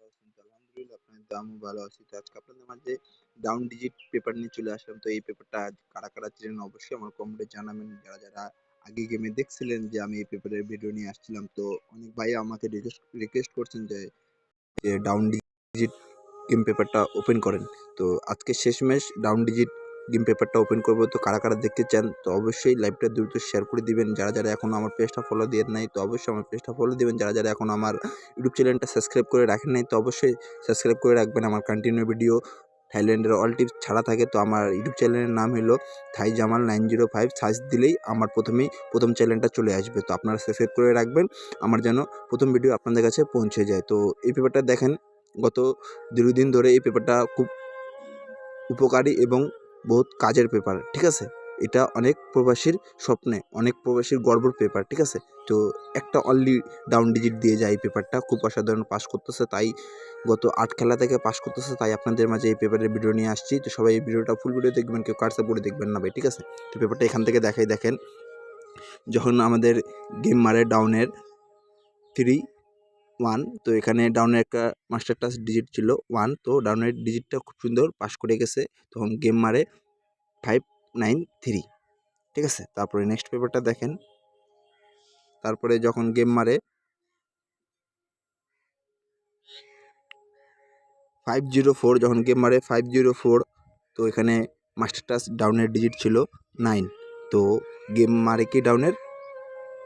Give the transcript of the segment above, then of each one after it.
আছেন? তো আলহামদুলিল্লাহ আপনার আমিও ভালো আছি। তো আজকে আপনাদের মাঝে ডাউন ডিজিট পেপার নিয়ে চলে আসলাম। তো এই পেপারটা আজ কারা চেনেন অবশ্যই আমার কমেন্টে জানাবেন। যারা আগে গেমে দেখছিলেন যে আমি এই পেপারের ভিডিও নিয়ে আসছিলাম। তো অনেক ভাই আমাকে রিকোয়েস্ট করছেন যে ডাউন ডিজিট গেম পেপারটা ওপেন করেন। তো আজকে শেষমেশ ডাউন ডিজিট গেম পেপারটা ওপেন করবো। তো কারা দেখতে চান তো অবশ্যই লাইভটা দ্রুত শেয়ার করে দিবেন। যারা এখনো আমার পেজটা ফলো দিয়ে নাই তো অবশ্যই আমার পেজটা ফলো দিবেন। যারা এখনো আমার ইউটিউব চ্যানেলটা সাবস্ক্রাইব করে রাখেন নাই তো অবশ্যই সাবস্ক্রাইব করে রাখবেন। আমার কন্টিনিউ ভিডিও থাইল্যান্ডের অল টিপস ছাড়া থাকে। তো আমার ইউটিউব চ্যানেলের নাম হলো থাই জামাল 905 সার্চ দিলেই আমার প্রথম চ্যানেলটা চলে আসবে। তো আপনারা সাবস্ক্রাইব করে রাখবেন আমার যেন প্রথম ভিডিও আপনাদের কাছে পৌঁছে যায়। তো এই পেপারটা দেখেন গত দীর্ঘদিন ধরে এই পেপারটা খুব উপকারী এবং বহুত কাজের পেপার, ঠিক আছে? এটা অনেক প্রবাসীর স্বপ্নে, অনেক প্রবাসীর গর্বের পেপার, ঠিক আছে? তো একটা অনলি ডাউন ডিজিট দিয়ে যায় এই পেপারটা, খুব অসাধারণ পাস করতেছে। তাই গত 8 খেলা থেকে পাস করতেছে, তাই আপনাদের মাঝে এই পেপারের ভিডিও নিয়ে আসছি। তো সবাই এই ভিডিওটা ফুল ভিডিও দেখবেন, কেউ কাটছাঁট করে দেখবেন না ভাই, ঠিক আছে? তো পেপারটা এখান থেকে দেখাই দেখেন, যখন আমাদের গেম মারে ডাউনের 3-1, তো এখানে ডাউনের একটা মাস্টার টাচ ডিজিট ছিল 1, তো ডাউনের ডিজিটটা খুব সুন্দর পাস করে গেছে। তখন গেম মারে 5-9-3, ঠিক আছে? তারপরে নেক্সট পেপারটা দেখেন, তারপরে যখন গেম মারে 504, যখন গেম মারে 504, তো এখানে মাস্টার টাচ ডাউনের ডিজিট ছিল 9, তো গেম মারে কি ডাউনের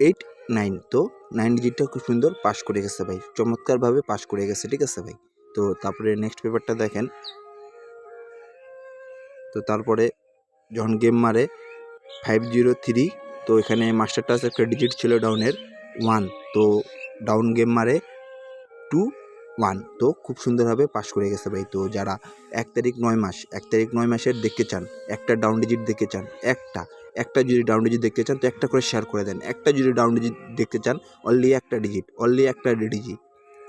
8-9, তো 9 ডিজিটটা খুব সুন্দর পাস করে গেছে ভাই, চমৎকারভাবে পাস করে গেছে, ঠিক আছে ভাই? তো তারপরে নেক্সট পেপারটা দেখেন, তো তারপরে যখন গেম মারে 503, তো এখানে মাস্টার টাচ একটা ডিজিট ছিল ডাউনের 1, তো ডাউন গেম মারে 2-1, তো খুব সুন্দরভাবে পাস করে গেছে ভাই। তো যারা 1 তারিখ 9 মাসের দেখতে চান, একটা ডাউন ডিজিট দেখতে চান, একটা যদি ডাউন ডিজিট দেখতে চান তো একটা করে শেয়ার করে দেন। একটা যদি ডাউন ডিজিট দেখতে চান, অনলি একটা ডিজিট,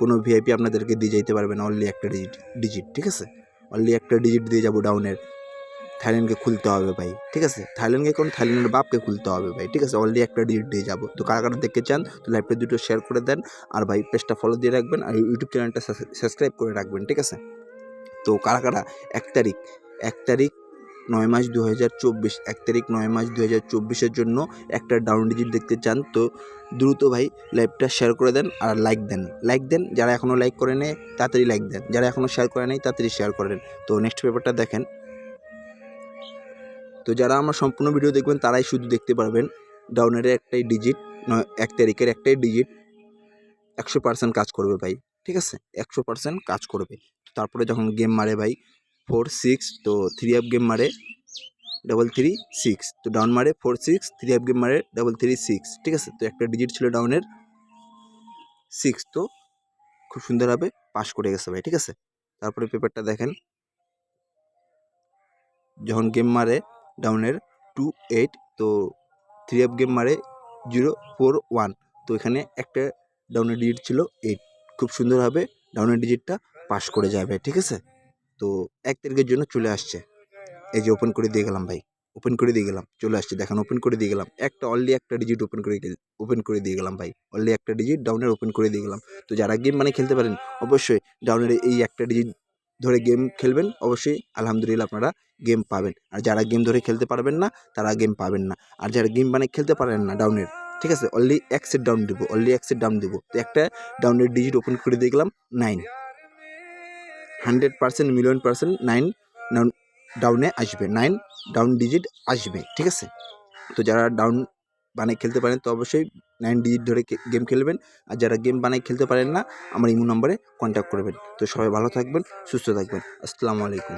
কোনো ভিআইপি আপনাদেরকে দিয়ে যাইতে পারবে না, অনলি একটা ডিজিট, ঠিক আছে? অনলি একটা ডিজিট দিয়ে যাবো ডাউনের। থাইল্যান্ডকে খুলতে হবে ভাই, ঠিক আছে? থাইল্যান্ডের বাপকে খুলতে হবে ভাই, ঠিক আছে? অলরেডি একটা ডিট দিয়ে যাবো। তো কারা দেখতে চান তো লাইভটা দুটো শেয়ার করে দেন, আর ভাই পেজটা ফলো দিয়ে রাখবেন, আর ইউটিউব চ্যানেলটা সাবস্ক্রাইব করে রাখবেন, ঠিক আছে? তো কারা 1 তারিখ 9 মাস 2024, 1 তারিখ 9 মাস 2024 জন্য একটা ডাউন ডিজিট দেখতে চান তো দ্রুত ভাই লাইভটা শেয়ার করে দেন, আর লাইক দেন। যারা এখনও লাইক করে নেয় তাড়াতাড়ি লাইক দেন, যারা এখনও শেয়ার করে নেয় তাড়াতাড়ি শেয়ার করেন। তো নেক্সট পেপারটা দেখেন, তো যারা আমার সম্পূর্ণ ভিডিও দেখবেন তারাই শুধু দেখতে পারবেন ডাউনের একটাই ডিজিট, 1 তারিখের একটাই ডিজিট 100% কাজ করবে ভাই, ঠিক আছে? 100% কাজ করবে। তারপরে যখন গেম মারে ভাই 4-6, তো 3 গেম মারে 3-3-6, তো ডাউন মারে 4-6, 3 গেম মারে 3-3-6, ঠিক আছে? তো একটা ডিজিট ছিল ডাউনের 6, তো খুব সুন্দরভাবে পাস করে গেছে ভাই, ঠিক আছে? তারপরে পেপারটা দেখেন, যখন গেম মারে ডাউনের 2-8, তো 3 গেম মারে 0-4-1, তো এখানে একটা ডাউনের ডিজিট ছিল 8, খুব সুন্দরভাবে ডাউনের ডিজিটটা পাস করে যাবে, ঠিক আছে? তো 1 তারিখের জন্য চলে আসছে, এই যে ওপেন করে দিয়ে গেলাম ভাই, চলে আসছে দেখেন, ওপেন করে দিয়ে গেলাম, অনলি একটা ডিজিট ওপেন করে দিয়ে গেলাম ভাই, অনলি একটা ডিজিট ডাউনের ওপেন করে দিয়ে গেলাম। তো যারা গেম খেলতে পারেন অবশ্যই ডাউনের এই একটা ডিজিট ধরে গেম খেলবেন, অবশ্যই আলহামদুলিল্লাহ আপনারা গেম পাবেন। আর যারা গেম ধরে খেলতে পারবেন না তারা গেম পাবেন না। আর যারা গেম খেলতে পারেন না ডাউনের, ঠিক আছে, অনলি এক সেট ডাউন দিব, তো একটা ডাউনের ডিজিট ওপেন করে দিয়ে গেলাম 9, 100% মিলিয়ন পার্সেন্ট 9 ডাউনে আসবে, 9 ডাউন ডিজিট আসবে, ঠিক আছে? তো যারা ডাউন খেলতে পারেন তো অবশ্যই 9 ডিজিট ধরে গেম খেলবেন। আর যারা গেম খেলতে পারেন না আমার ইমো নম্বরে কন্ট্যাক্ট করবেন। তো সবাই ভালো থাকবেন, সুস্থ থাকবেন। আসসালামু আলাইকুম।